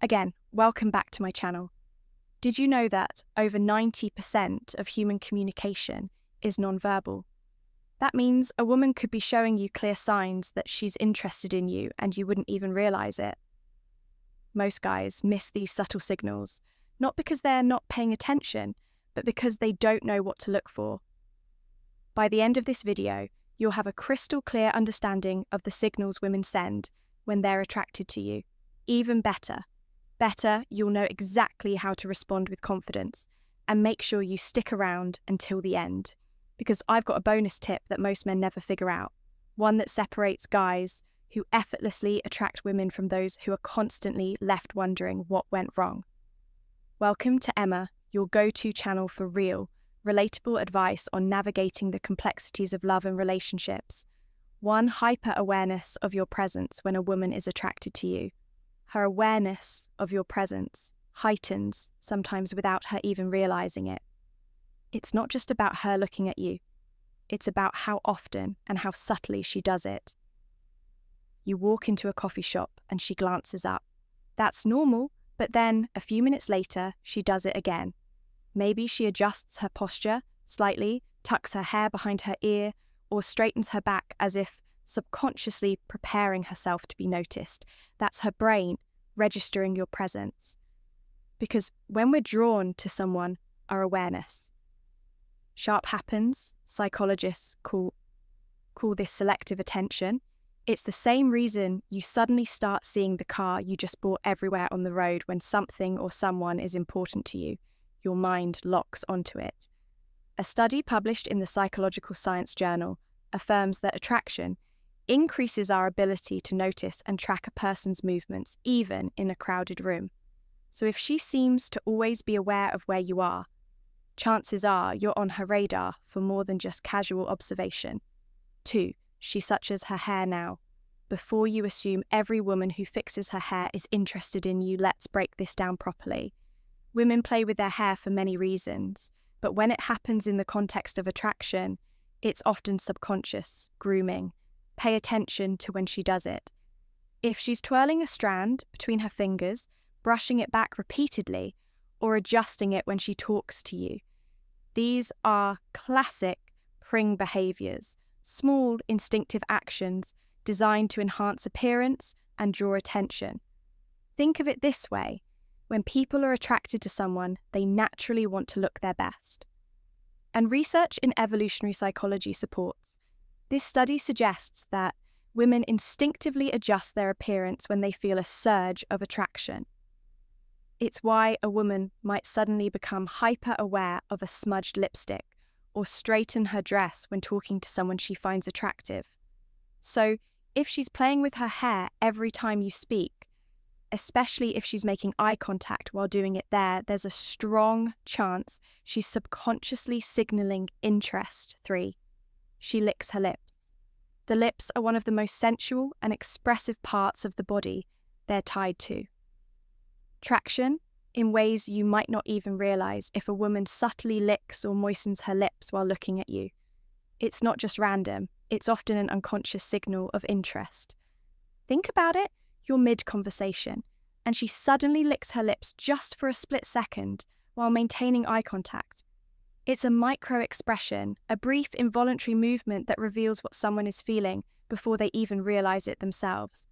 Again, welcome back to my channel. Did you know that over 90% of human communication is nonverbal? That means a woman could be showing you clear signs that she's interested in you and you wouldn't even realize it. Most guys miss these subtle signals, not because they're not paying attention, but because they don't know what to look for. By the end of this video, you'll have a crystal clear understanding of the signals women send when they're attracted to you. Even better, you'll know exactly how to respond with confidence, and make sure you stick around until the end, because I've got a bonus tip that most men never figure out, one that separates guys who effortlessly attract women from those who are constantly left wondering what went wrong. Welcome to Emma, your go-to channel for real, relatable advice on navigating the complexities of love and relationships. One, hyper-awareness of your presence when a woman is attracted to you. Her awareness of your presence heightens, sometimes without her even realizing it. It's not just about her looking at you. It's about how often and how subtly she does it. You walk into a coffee shop and she glances up. That's normal, but then, a few minutes later, she does it again. Maybe she adjusts her posture slightly, tucks her hair behind her ear, or straightens her back as if subconsciously preparing herself to be noticed. That's her brain registering your presence. Because when we're drawn to someone, our awareness. Sharp happens, psychologists call this selective attention. It's the same reason you suddenly start seeing the car you just bought everywhere on the road when something or someone is important to you. Your mind locks onto it. A study published in the Psychological Science Journal affirms that attraction increases our ability to notice and track a person's movements, even in a crowded room. So if she seems to always be aware of where you are, chances are you're on her radar for more than just casual observation. 2. She suches her hair now. Before you assume every woman who fixes her hair is interested in you, let's break this down properly. Women play with their hair for many reasons, but when it happens in the context of attraction, it's often subconscious, grooming. Pay attention to when she does it. If she's twirling a strand between her fingers, brushing it back repeatedly, or adjusting it when she talks to you, these are classic pring behaviors, small instinctive actions designed to enhance appearance and draw attention. Think of it this way. When people are attracted to someone, they naturally want to look their best. And research in evolutionary psychology supports. This study suggests that women instinctively adjust their appearance when they feel a surge of attraction. It's why a woman might suddenly become hyper-aware of a smudged lipstick or straighten her dress when talking to someone she finds attractive. So, if she's playing with her hair every time you speak, especially if she's making eye contact while doing it there's a strong chance she's subconsciously signaling interest. 3. She licks her lips. The lips are one of the most sensual and expressive parts of the body they're tied to. Traction, in ways you might not even realize if a woman subtly licks or moistens her lips while looking at you. It's not just random, it's often an unconscious signal of interest. Think about it. You're mid-conversation, and she suddenly licks her lips just for a split second while maintaining eye contact. It's a micro-expression, a brief involuntary movement that reveals what someone is feeling before they even realize it themselves.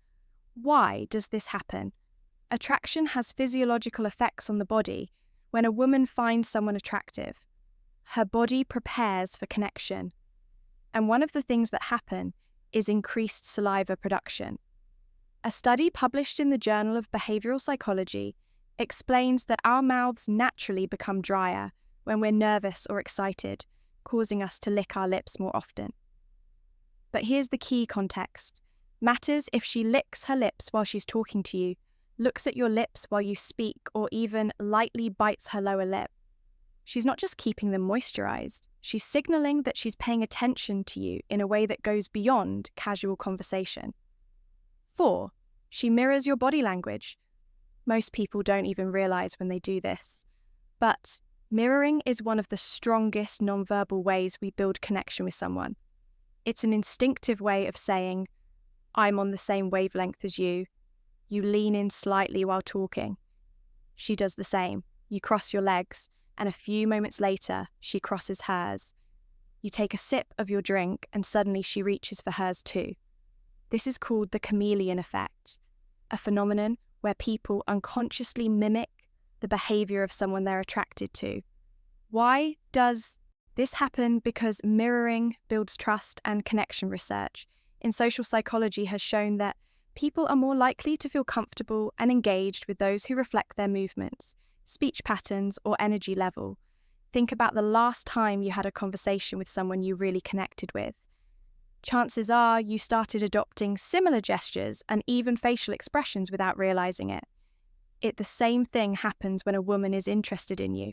Why does this happen? Attraction has physiological effects on the body. When a woman finds someone attractive, her body prepares for connection. And one of the things that happen is increased saliva production. A study published in the Journal of Behavioral Psychology explains that our mouths naturally become drier when we're nervous or excited, causing us to lick our lips more often. But here's the key context. Matters if she licks her lips while she's talking to you, looks at your lips while you speak, or even lightly bites her lower lip. She's not just keeping them moisturized, she's signaling that she's paying attention to you in a way that goes beyond casual conversation. 4. She mirrors your body language. Most people don't even realize when they do this. But mirroring is one of the strongest nonverbal ways we build connection with someone. It's an instinctive way of saying, I'm on the same wavelength as you. You lean in slightly while talking. She does the same. You cross your legs, and a few moments later, she crosses hers. You take a sip of your drink, and suddenly she reaches for hers too. This is called the chameleon effect, a phenomenon where people unconsciously mimic the behavior of someone they're attracted to. Why does this happen? Because mirroring builds trust, and connection research in social psychology has shown that people are more likely to feel comfortable and engaged with those who reflect their movements, speech patterns, or energy level. Think about the last time you had a conversation with someone you really connected with. Chances are you started adopting similar gestures and even facial expressions without realizing it. The same thing happens when a woman is interested in you.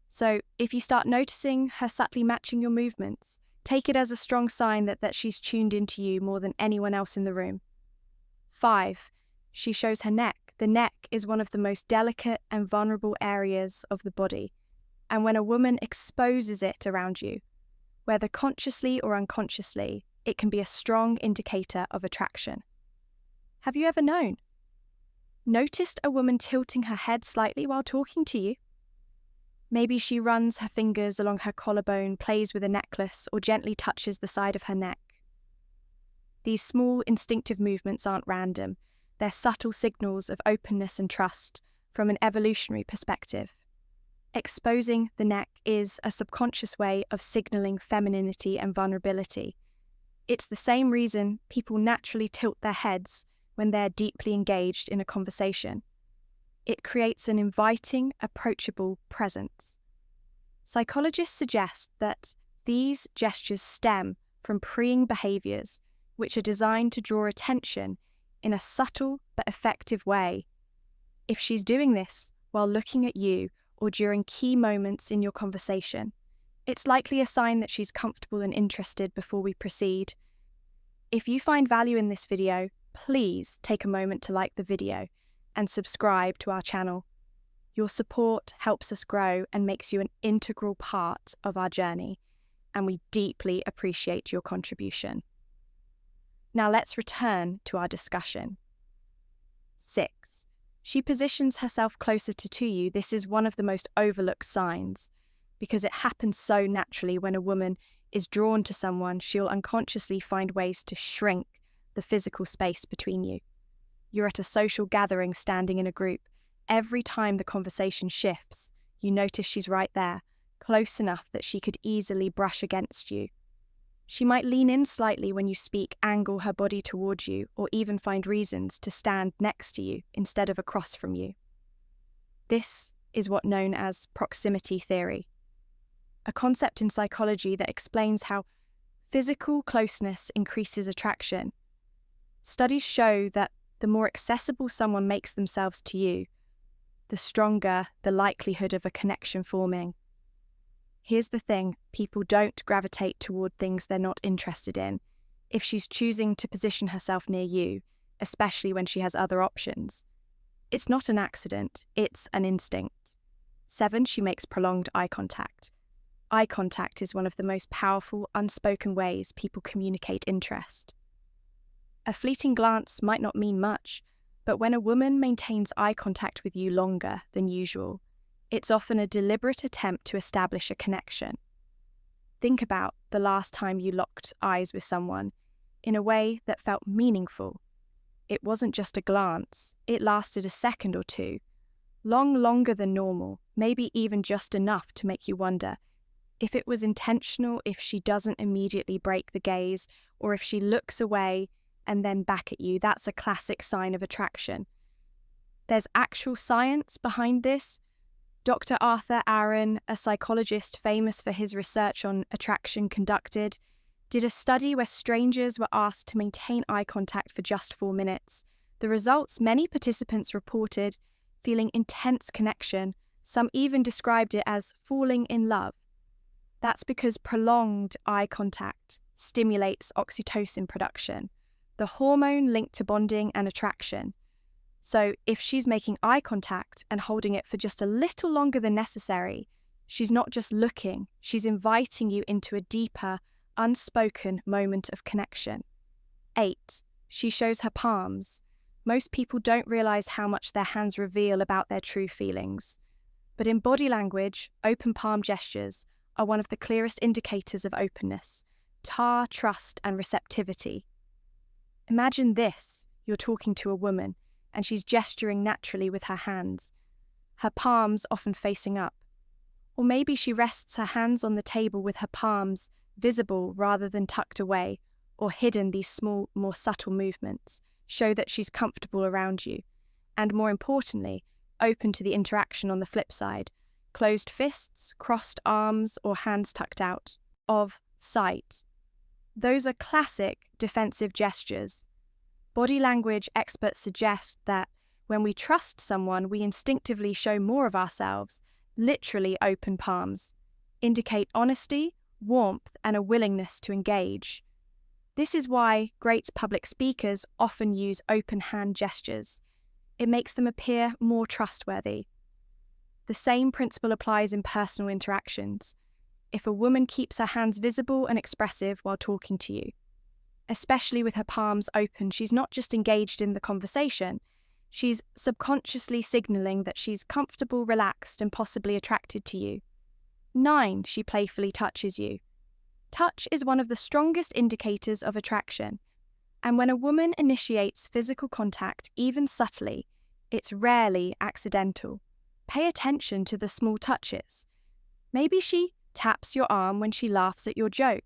So if you start noticing her subtly matching your movements, take it as a strong sign that she's tuned into you more than anyone else in the room. 5. She shows her neck. The neck is one of the most delicate and vulnerable areas of the body, and when a woman exposes it around you, whether consciously or unconsciously, it can be a strong indicator of attraction. Have you ever noticed a woman tilting her head slightly while talking to you? Maybe she runs her fingers along her collarbone, plays with a necklace, or gently touches the side of her neck. These small, instinctive movements aren't random. They're subtle signals of openness and trust from an evolutionary perspective. Exposing the neck is a subconscious way of signaling femininity and vulnerability. It's the same reason people naturally tilt their heads when they're deeply engaged in a conversation. It creates an inviting, approachable presence. Psychologists suggest that these gestures stem from preying behaviors, which are designed to draw attention in a subtle but effective way. If she's doing this while looking at you or during key moments in your conversation, it's likely a sign that she's comfortable and interested before we proceed. If you find value in this video, please take a moment to like the video and subscribe to our channel. Your support helps us grow and makes you an integral part of our journey, and we deeply appreciate your contribution. Now let's return to our discussion. 6. She positions herself closer to you. This is one of the most overlooked signs, because it happens so naturally. When a woman is drawn to someone, she'll unconsciously find ways to shrink the physical space between you. You're at a social gathering, standing in a group. Every time the conversation shifts, you notice she's right there, close enough that she could easily brush against you. She might lean in slightly when you speak, angle her body towards you, or even find reasons to stand next to you instead of across from you. This is what's known as proximity theory, a concept in psychology that explains how physical closeness increases attraction. Studies show that the more accessible someone makes themselves to you, the stronger the likelihood of a connection forming. Here's the thing, people don't gravitate toward things they're not interested in. If she's choosing to position herself near you, especially when she has other options, it's not an accident, it's an instinct. 7. She makes prolonged eye contact. Eye contact is one of the most powerful, unspoken ways people communicate interest. A fleeting glance might not mean much, but when a woman maintains eye contact with you longer than usual, it's often a deliberate attempt to establish a connection. Think about the last time you locked eyes with someone in a way that felt meaningful. It wasn't just a glance, it lasted a second or two, longer than normal, maybe even just enough to make you wonder if it was intentional, if she doesn't immediately break the gaze, or if she looks away and then back at you. That's a classic sign of attraction. There's actual science behind this. Dr. Arthur Aaron, a psychologist famous for his research on attraction, did a study where strangers were asked to maintain eye contact for just 4 minutes. The results, many participants reported feeling intense connection. Some even described it as falling in love. That's because prolonged eye contact stimulates oxytocin production, the hormone linked to bonding and attraction. So if she's making eye contact and holding it for just a little longer than necessary, she's not just looking, she's inviting you into a deeper, unspoken moment of connection. 8. She shows her palms. Most people don't realize how much their hands reveal about their true feelings. But in body language, open palm gestures are one of the clearest indicators of openness, trust, and receptivity. Imagine this: you're talking to a woman, and she's gesturing naturally with her hands, her palms often facing up. Or maybe she rests her hands on the table with her palms visible rather than tucked away or hidden. These small, more subtle movements show that she's comfortable around you, and more importantly, open to the interaction on the flip side. Closed fists, crossed arms, or hands tucked out of sight. Those are classic defensive gestures. Body language experts suggest that when we trust someone, we instinctively show more of ourselves. Literally, open palms indicate honesty, warmth, and a willingness to engage. This is why great public speakers often use open hand gestures. It makes them appear more trustworthy. The same principle applies in personal interactions. If a woman keeps her hands visible and expressive while talking to you, especially with her palms open, she's not just engaged in the conversation, she's subconsciously signaling that she's comfortable, relaxed, and possibly attracted to you. 9. She playfully touches you. Touch is one of the strongest indicators of attraction, and when a woman initiates physical contact, even subtly, it's rarely accidental. Pay attention to the small touches. Maybe she taps your arm when she laughs at your joke.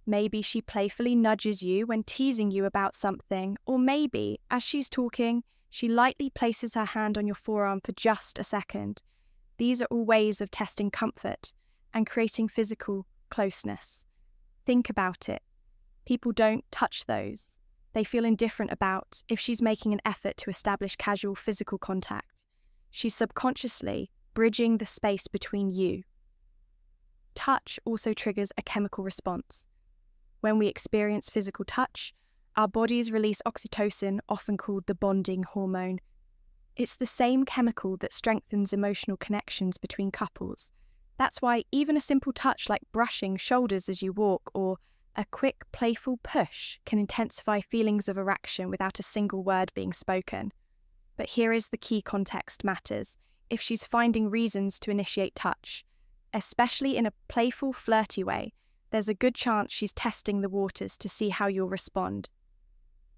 Maybe she playfully nudges you when teasing you about something, or maybe, as she's talking, she lightly places her hand on your forearm for just a second. These are all ways of testing comfort and creating physical closeness. Think about it. People don't touch those. They feel indifferent about if she's making an effort to establish casual physical contact. She's subconsciously bridging the space between you. Touch also triggers a chemical response. When we experience physical touch, our bodies release oxytocin, often called the bonding hormone. It's the same chemical that strengthens emotional connections between couples. That's why even a simple touch like brushing shoulders as you walk or a quick, playful push can intensify feelings of attraction without a single word being spoken. But here is the key: context matters. If she's finding reasons to initiate touch, especially in a playful, flirty way, there's a good chance she's testing the waters to see how you'll respond.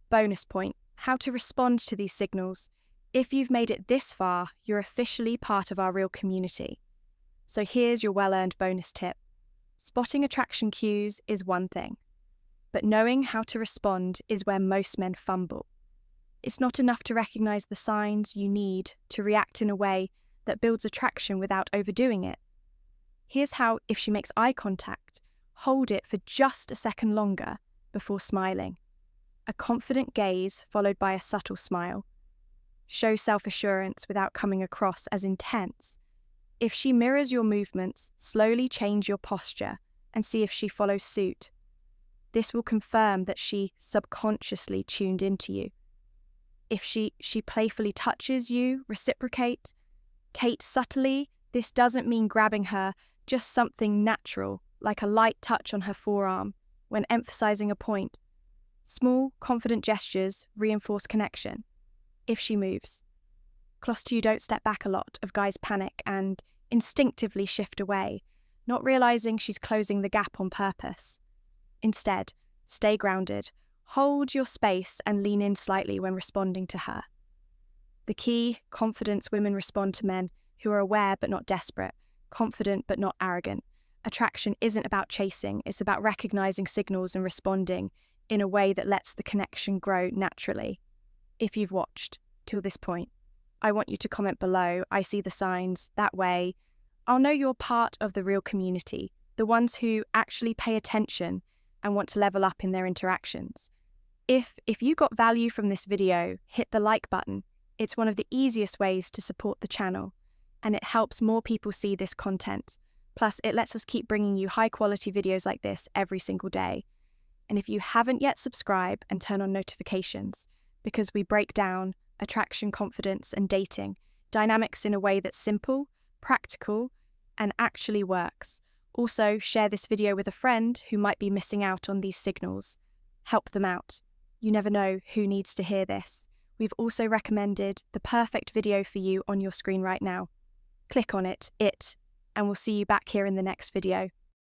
Bonus point: how to respond to these signals. If you've made it this far, you're officially part of our real community. So here's your well-earned bonus tip. Spotting attraction cues is one thing, but knowing how to respond is where most men fumble. It's not enough to recognize the signs. You need to react in a way that builds attraction without overdoing it. Here's how: if she makes eye contact, hold it for just a second longer before smiling. A confident gaze followed by a subtle smile. Show self-assurance without coming across as intense. If she mirrors your movements, slowly change your posture and see if she follows suit. This will confirm that she subconsciously tuned into you. If she playfully touches you, reciprocate. Kate subtly. This doesn't mean grabbing her, just something natural, like a light touch on her forearm when emphasizing a point. Small, confident gestures reinforce connection. If she moves, close to you, don't step back. A lot of guys panic and instinctively shift away, not realizing she's closing the gap on purpose. Instead, stay grounded, hold your space, and lean in slightly when responding to her. The key: confidence. Women respond to men who are aware but not desperate, confident but not arrogant. Attraction isn't about chasing, it's about recognizing signals and responding in a way that lets the connection grow naturally. If you've watched till this point, I want you to comment below. I see the signs. That way, I'll know you're part of the real community, the ones who actually pay attention and want to level up in their interactions. If you got value from this video, hit the like button. It's one of the easiest ways to support the channel, and it helps more people see this content. Plus, it lets us keep bringing you high-quality videos like this every single day. And if you haven't yet, subscribe and turn on notifications, because we break down attraction, confidence, and dating dynamics in a way that's simple, practical, and actually works. Also, share this video with a friend who might be missing out on these signals. Help them out. You never know who needs to hear this. we've also recommended the perfect video for you on your screen right now. Click on it, and we'll see you back here in the next video.